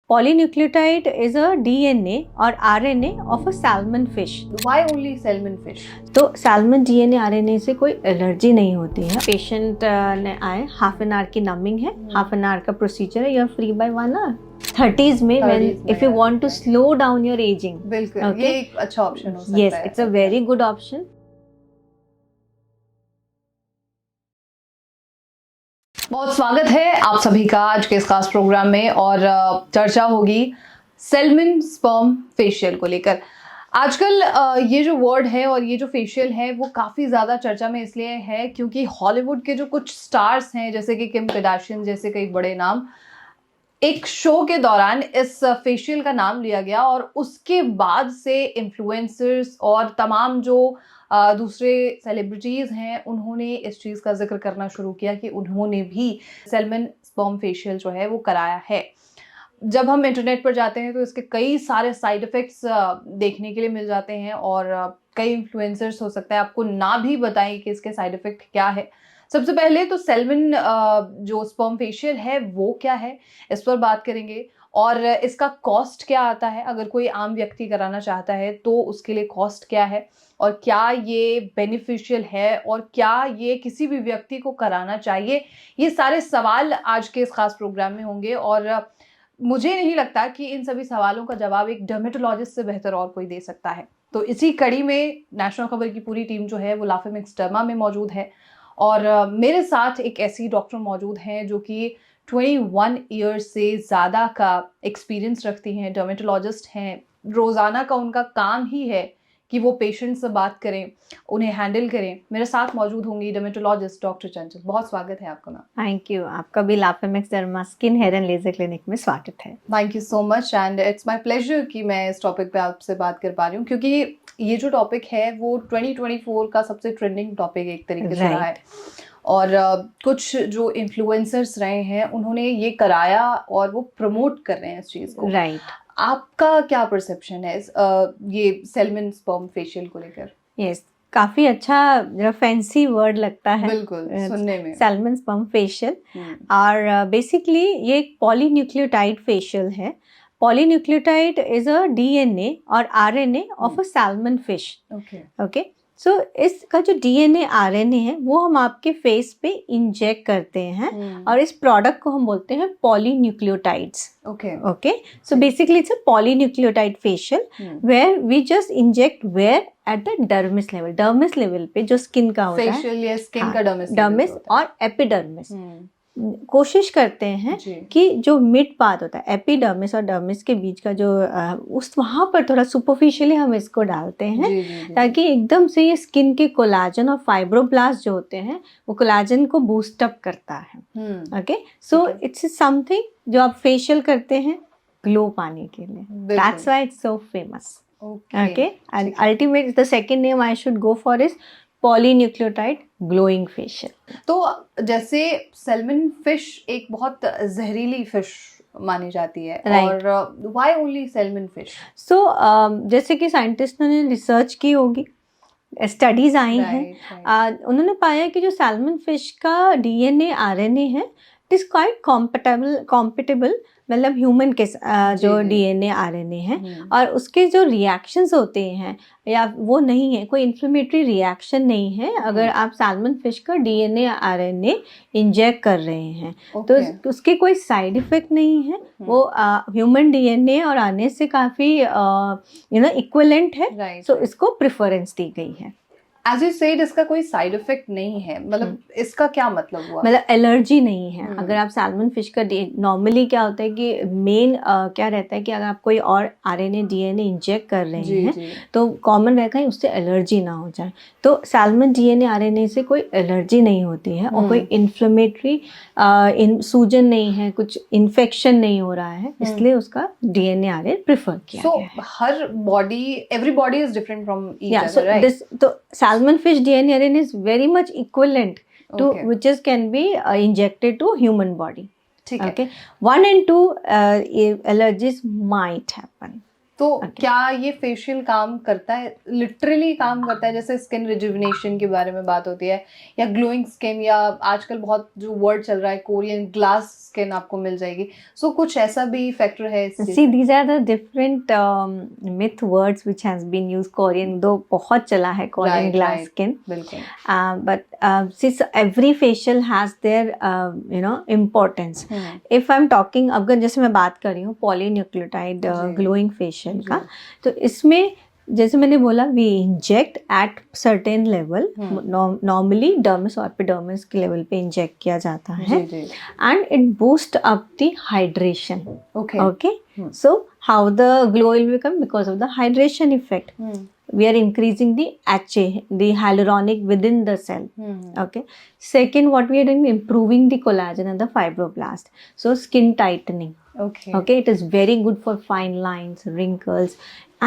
Polynucleotide is a DNA और RNA of a salmon fish. Why only salmon fish? तो salmon DNA RNA से कोई allergy नहीं होती है. पेशेंट ने आए, हाफ एन आवर की नमिंग है, हाफ एन आवर का प्रोसीजर है, you are free by 1 hour. 30s में when if you want to slow down your ageing, बिल्कुल ये एक अच्छा ऑप्शन हो सकता है. Yes, it's a very good option. बहुत स्वागत है आप सभी का आज के इस खास प्रोग्राम में और चर्चा होगी सैल्मन स्पर्म फेशियल को लेकर. आजकल ये जो वर्ड है और ये जो फेशियल है वो काफ़ी ज़्यादा चर्चा में इसलिए है क्योंकि हॉलीवुड के जो कुछ स्टार्स हैं जैसे कि किम कार्दाशियन जैसे कई बड़े नाम, एक शो के दौरान इस फेशियल का नाम लिया गया और उसके बाद से इन्फ्लुएंसर्स और तमाम जो दूसरे सेलिब्रिटीज़ हैं उन्होंने इस चीज़ का जिक्र करना शुरू किया कि उन्होंने भी सैल्मन स्पर्म फेशियल जो है वो कराया है. जब हम इंटरनेट पर जाते हैं तो इसके कई सारे साइड इफ़ेक्ट्स देखने के लिए मिल जाते हैं और कई इन्फ्लुएंसर्स हो सकता है आपको ना भी बताएं कि इसके साइड इफ़ेक्ट क्या है. सबसे पहले तो सैल्मन जो स्पर्म फेशियल है वो क्या है इस पर बात करेंगे और इसका कॉस्ट क्या आता है. अगर कोई आम व्यक्ति कराना चाहता है तो उसके लिए कॉस्ट क्या है और क्या ये बेनिफिशियल है और क्या ये किसी भी व्यक्ति को कराना चाहिए. ये सारे सवाल आज के इस खास प्रोग्राम में होंगे और मुझे नहीं लगता कि इन सभी सवालों का जवाब एक डर्मेटोलॉजिस्ट से बेहतर और कोई दे सकता है. तो इसी कड़ी में नेशनल खबर की पूरी टीम जो है वो लाफेमिक्स डर्मा में मौजूद है और मेरे साथ एक ऐसी डॉक्टर मौजूद हैं जो कि 21 ईयर्स से ज़्यादा का एक्सपीरियंस रखती हैं, डर्मेटोलॉजिस्ट हैं. रोज़ाना का उनका काम ही है कि वो पेशेंट से बात करें, उन्हें हैंडल करें. मेरे साथ मौजूद होंगी डर्मेटोलॉजिस्ट डॉक्टर चंचल. बहुत स्वागत है आपका मैम. Thank you. आपका भी Lafemix derma skin hair and laser clinic में स्वागत है. Thank you so much and it's my pleasure कि मैं इस टॉपिक पे आपसे बात कर पा रही हूँ क्योंकि ये जो टॉपिक है वो 2024 का सबसे ट्रेंडिंग टॉपिक एक तरीके से रहा है और कुछ जो इन्फ्लुएंसर्स रहे हैं उन्होंने ये कराया और वो प्रमोट कर रहे हैं इस चीज़ को. राइट. आपका क्या परसेप्शन है ये सैल्मन स्पर्म फेशियल को लेकर? यस, काफी अच्छा जरा फैंसी वर्ड लगता है. बिल्कुल सुनने में. सैल्मन स्पर्म फेशियल और बेसिकली ये एक पॉलीन्यूक्लियोटाइड फेशियल है. पॉलीन्यूक्लियोटाइड इज अ डीएनए और RNA of a salmon fish. Okay. So इसका जो डीएनए आरएनए है वो हम आपके फेस पे इंजेक्ट करते हैं और इस प्रोडक्ट को हम बोलते हैं polynucleotides. Okay. So basically it's a polynucleotide facial where we just inject where at the dermis level. Dermis level पे जो स्किन का होता है, फेशियल या स्किन का डर्मिस और एपिडर्मिस. कोशिश करते हैं कि जो मिड पार्ट होता है एपिडर्मिस और डर्मिस के बीच का जो उस वहाँ पर थोड़ा सुपरफिशियली हम इसको डालते हैं ताकि एकदम से ये स्किन के कोलाजन और फाइब्रोब्लास्ट जो होते हैं वो कोलाजन को बूस्ट अप करता है. ओके. सो इट्स समथिंग जो आप फेशियल करते हैं ग्लो पाने के लिए. That's why it's so famous. Okay. And ultimate the second name I should go for is polynucleotide glowing facial. तो जैसे सैल्मन फिश एक बहुत जहरीली फिश मानी जाती है और व्हाई ओनली सैल्मन फिश? सो जैसे कि साइंटिस्ट ने रिसर्च की होगी, स्टडीज आई हैं, उन्होंने पाया कि जो सैल्मन फिश का डीएनए आरएनए है इट इज क्वाइट कॉम्पिटेबल मतलब ह्यूमन के जो डीएनए आरएनए है और उसके जो रिएक्शंस होते हैं या वो नहीं है, कोई इन्फ्लेमेटरी रिएक्शन नहीं है अगर आप सैल्मन फिश का डीएनए आरएनए इंजेक्ट कर रहे हैं. तो उसके कोई साइड इफेक्ट नहीं है. वो ह्यूमन डीएनए और आरएनए से काफ़ी इक्विवेलेंट है. सो इसको प्रेफरेंस दी गई है. As you said, इसका कोई साइड इफेक्ट नहीं है, मतलब इसका क्या मतलब हुआ? मतलब एलर्जी नहीं है. अगर आप सैल्मन फिश का नॉर्मली क्या होता है कि मेन क्या रहता है कि अगर आप कोई और आरएनए डीएनए इंजेक्ट कर रहे हैं तो कॉमन रहता है उससे एलर्जी ना हो जाए. तो सैल्मन डीएनए आरएनए से कोई एलर्जी नहीं होती है और कोई इन्फ्लेमेटरी सूजन नहीं है, कुछ इन्फेक्शन नहीं हो रहा है, इसलिए उसका डीएनए आरएनए प्रेफर किया गया है. हर body, every body is different from each other, right? तो salmon fish DNA RNA is very much equivalent to which is can be injected to human body. Okay. 1 and 2 allergies might happen. तो क्या ये facial काम करता है, literally काम करता है, जैसे स्किन रिजुविनेशन के बारे में बात होती है, या ग्लोइंग स्किन, या आजकल बहुत जो वर्ड चल रहा है कोरियन ग्लास स्किन आपको मिल जाएगी, सो कुछ ऐसा भी फैक्टर है इस चीज़ See, में? these are the different myth words which has been used. Korean दो बहुत चला है Korean Right, glass right. skin. बिल्कुल. But since every facial has their importance. If I'm talking, अगर जैसे मैं बात कर रही हूँ polynucleotide glowing facial का, तो इसमें जैसे मैंने बोला we inject at certain level, normally dermis और एपिडर्मिस के लेवल पे इंजेक्ट किया जाता है, and it boost up the hydration. Okay, so how the glow will become because of the hydration effect. We are increasing the HA, the hyaluronic within the cell. Okay. Second, what we are doing, improving the collagen and the fibroblast. So skin tightening. Okay. It is very good for fine lines, wrinkles,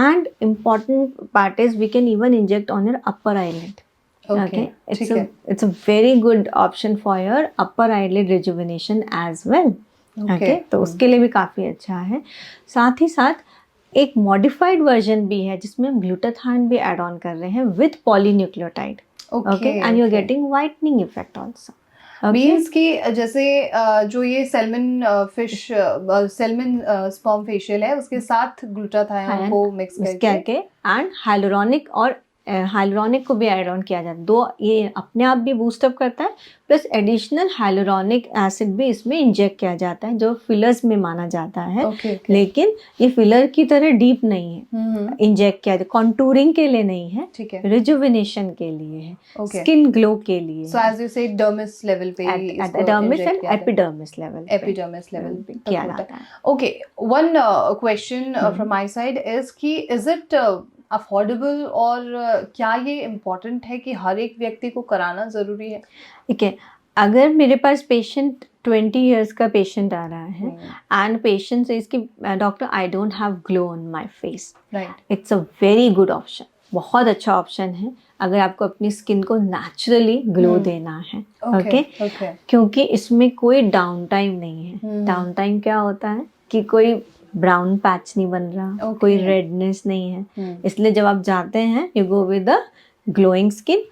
and important part is we can even inject on your upper eyelid. Okay. It's a very good option for your upper eyelid rejuvenation as well. Okay. तो उसके लिए भी काफी अच्छा है. साथ ही साथ एक मॉडिफाइड वर्जन भी है जिसमें हम ग्लूटाथाइन भी ऐड ऑन कर रहे हैं with polynucleotide. Okay, and you are getting whitening effect also. Means कि जैसे जो ये सैल्मन स्पर्म फेशियल है उसके साथ ग्लूटाथाइन को मिक्स करके एंड हाइलुरोनिक और हाइलुरोनिक को भी ऐड ऑन किया जाता है. दो ये अपने आप भी बूस्टअप करता है, प्लस एडिशनल हाइलुरोनिक एसिड भी इसमें इंजेक्ट किया जाता है जो फिलर्स में माना जाता है. लेकिन ये फिलर की तरह डीप नहीं है. इंजेक्ट किया जाता है, कॉन्टूरिंग के लिए नहीं है, ठीक है, रिजुविनेशन के लिए है, स्किन ग्लो के लिए. सो एज यू से डर्मिस लेवल पे, डर्मिस एंड एपिडर्मिस लेवल पे किया जाता है. Okay, one question from my side is कि इज इट अफोर्डेबल, और क्या ये इम्पोर्टेंट है कि हर एक व्यक्ति को कराना ज़रूरी है? ठीक है, अगर मेरे पास पेशेंट 20 इयर्स का पेशेंट आ रहा है एंड पेशेंट से इसकी doctor I don't have glow on my face, it's a very good option. बहुत अच्छा ऑप्शन है अगर आपको अपनी स्किन को नेचुरली ग्लो देना है. ओके, क्योंकि इसमें कोई डाउन टाइम नहीं है. डाउन टाइम क्या होता है कि कोई ब्राउन पैच नहीं बन रहा, कोई रेडनेस नहीं है. इसलिए जब आप जाते हैं you go with the glowing skin,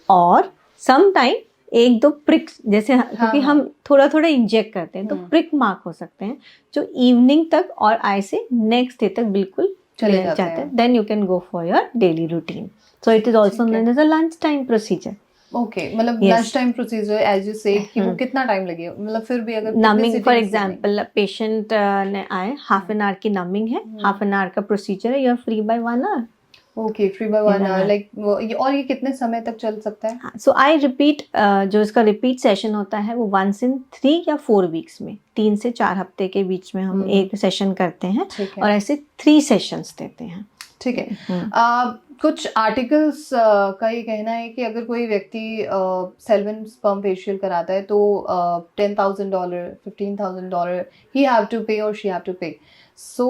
और सम टाइम एक दो प्रिक जैसे, क्योंकि हम थोड़ा थोड़ा इंजेक्ट करते हैं तो प्रिक मार्क हो सकते हैं जो इवनिंग तक और आई से नेक्स्ट डे तक बिल्कुल चले जाते हैं. Then you can go for your daily routine. So it is also known as a lunch time procedure. Okay, मतलब lunch time procedure as you said कि वो कितना टाइम लगेगा, मतलब फिर भी अगर नमिंग फॉर एग्जांपल पेशेंट ने आए, हाफ एन आवर की नमिंग है, हाफ एन आवर का प्रोसीजर है, you are free by 1 hour. Okay, free by 1 hour, like, और ये कितने समय तक चल सकता है? सो आई रिपीट, जो इसका रिपीट सेशन होता है वो 1 से 3 या 4 वीक्स में, 3 से 4 हफ्ते के बीच में हम एक सेशन करते हैं और ऐसे 3 सेशंस देते हैं. ठीक है. कुछ आर्टिकल्स का ये कहना है कि अगर कोई व्यक्ति सैल्मन स्पर्म फेशियल कराता है तो $10,000, $15,000 ही हैव टू पे और शी हैव टू पे. सो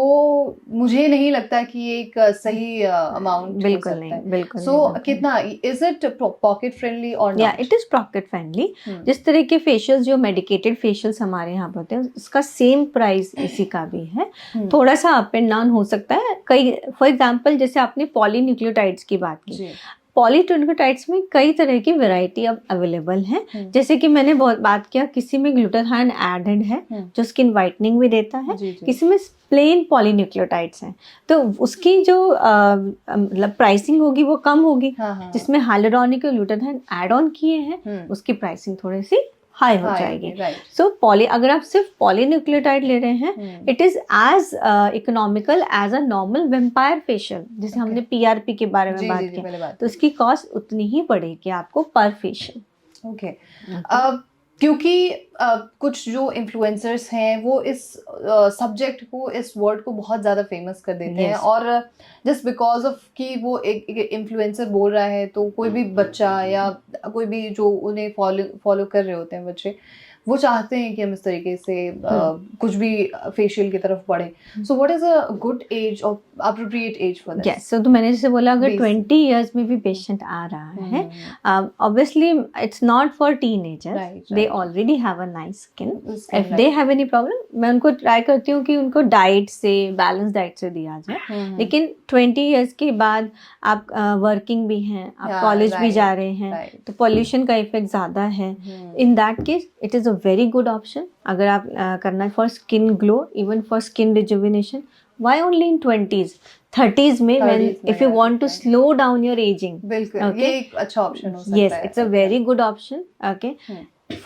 मुझे नहीं लगता कि ये एक सही अमाउंट हो सकता है. बिल्कुल. सो कितना, इज इट पॉकेट फ्रेंडली और नॉट? या इट इज पॉकेट फ्रेंडली. जिस तरह के फेशियल्स जो मेडिकेटेड फेशियल्स हमारे यहाँ पे होते हैं उसका सेम प्राइस इसी का भी है. थोड़ा सा अप एंड डाउन हो सकता है. कई, फॉर एग्जांपल जैसे आपने पॉलीन्यूक्लियोटाइड्स की बात की, पॉलीन्यूक्लियोटाइड्स में कई तरह की वैरायटी अब अवेलेबल है. जैसे कि मैंने बहुत बात किया, किसी में ग्लूटाथाइन एडेड है जो स्किन वाइटनिंग भी देता है, किसी में प्लेन पॉलीन्यूक्लियोटाइड्स हैं तो उसकी जो मतलब प्राइसिंग होगी वो कम होगी. जिसमें हाइलुरोनिक और ग्लूटाथाइन एड ऑन किए हैं उसकी प्राइसिंग थोड़ी सी हाई हो जाएगी. सो अगर आप सिर्फ पॉलीन्यूक्लियोटाइड ले रहे हैं, it is as economical as a normal vampire facial. जैसे हमने PRP के बारे में बात की, तो इसकी कॉस्ट उतनी ही पड़ेगी आपको पर फेशियल. ओके, क्योंकि कुछ जो इन्फ्लुएंसर्स हैं वो इस सब्जेक्ट को, इस वर्ड को बहुत ज़्यादा फेमस कर देते हैं, और जस्ट बिकॉज ऑफ कि वो एक इन्फ्लुएंसर बोल रहा है तो कोई भी बच्चा या कोई भी जो उन्हें फॉलो कर रहे होते हैं बच्चे, वो चाहते हैं कि हम इस तरीके से कुछ भी फेशियल की तरफ बढ़े. So what is a good age और appropriate age for this? Yes, तो मैंने जैसे बोला अगर 20 20 इयर्स में भी पेशेंट आ रहा है, obviously it's not for teenagers, they already have a nice skin. If they have any problem, मैं उनको ट्राई करती हूँ कि उनको डाइट से, बैलेंस डाइट से दिया जाए. लेकिन 20 इयर्स के बाद आप वर्किंग भी हैं, आप कॉलेज भी जा रहे हैं, तो पॉल्यूशन का इफेक्ट ज़्यादा है. In that case it is a very good option अगर आप करना है for skin glow, even for skin rejuvenation. Why only in 20s? 30s में when if you want to slow down your aging. बिल्कुल, okay? ये एक अच्छा option हो सकता है. Yes, it's a very good option. Okay.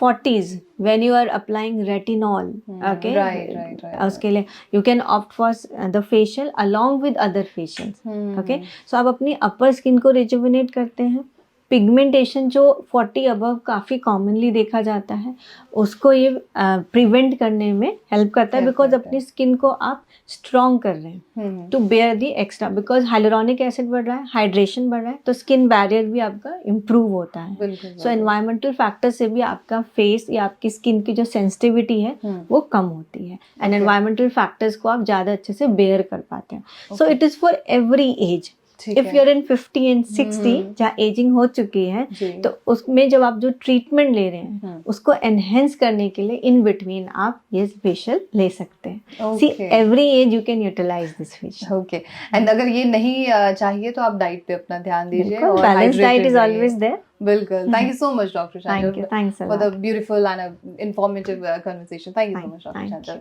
40s when you are applying retinol. Okay. Right. उसके लिए you can opt for the facial along with other facials. Okay. So आप अपनी upper skin को rejuvenate करते हैं. पिगमेंटेशन जो 40 above काफ़ी commonly देखा जाता है, उसको ये प्रिवेंट करने में हेल्प करता है, बिकॉज अपनी स्किन को आप स्ट्रॉन्ग कर रहे हैं to bear the extra, because hyaluronic acid बढ़ रहा है, हाइड्रेशन बढ़ रहा है, तो स्किन बैरियर भी आपका इम्प्रूव होता है. सो एनवायरमेंटल फैक्टर से भी आपका फेस या आपकी स्किन की जो सेंसिटिविटी है वो कम होती है, एंड एनवायरमेंटल फैक्टर्स को आप ज़्यादा अच्छे से बेयर कर पाते हैं. So it is for every age. If you are in 50 and 60 जहाँ एजिंग हो चुकी है, तो उसमें जब आप जो ट्रीटमेंट ले रहे हैं उसको एनहेंस करने के लिए इन बिटवीन आप ये फेशियल ले सकते हैं. See every age you can utilise this facial. Okay, and अगर ये नहीं चाहिए तो आप डाइट पे अपना ध्यान दीजिए, और balance diet is always there. बिल्कुल. Thank you so much, Dr. Chanchal. Thanks a for lot. the beautiful and informative conversation. Thank you so much, Dr. Chanchal.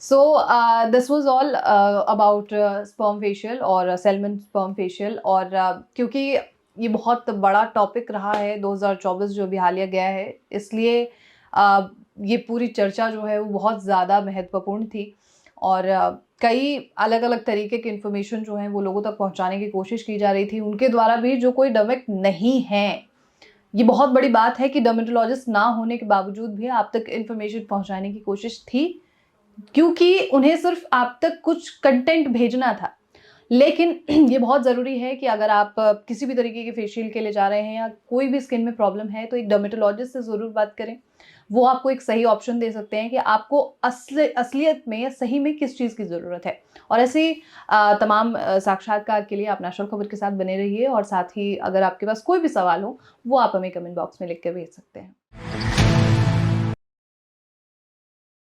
So this was all about sperm facial और Selman sperm facial. और क्योंकि ये बहुत बड़ा topic रहा है 2024 जो अभी हालिया गया है, इसलिए ये पूरी चर्चा जो है वो बहुत ज़्यादा महत्वपूर्ण थी, और कई अलग अलग तरीके की इन्फॉर्मेशन जो है वो लोगों तक पहुंचाने की कोशिश की जा रही थी, उनके द्वारा भी जो कोई डर्मेट नहीं है. ये बहुत बड़ी बात है कि डर्मेटोलॉजिस्ट ना होने के बावजूद भी आप तक इन्फॉर्मेशन पहुंचाने की कोशिश थी, क्योंकि उन्हें सिर्फ आप तक कुछ कंटेंट भेजना था. लेकिन ये बहुत ज़रूरी है कि अगर आप किसी भी तरीके के फेशियल के लिए जा रहे हैं या कोई भी स्किन में प्रॉब्लम है, तो एक डर्मेटोलॉजिस्ट से ज़रूर बात करें. वो आपको एक सही ऑप्शन दे सकते हैं कि आपको असलियत में या सही में किस चीज़ की ज़रूरत है. और ऐसे तमाम साक्षात्कार के लिए आप नेशनल खबर के साथ बने रहिए, और साथ ही अगर आपके पास कोई भी सवाल हो वो आप हमें कमेंट बॉक्स में लिख के भेज सकते हैं.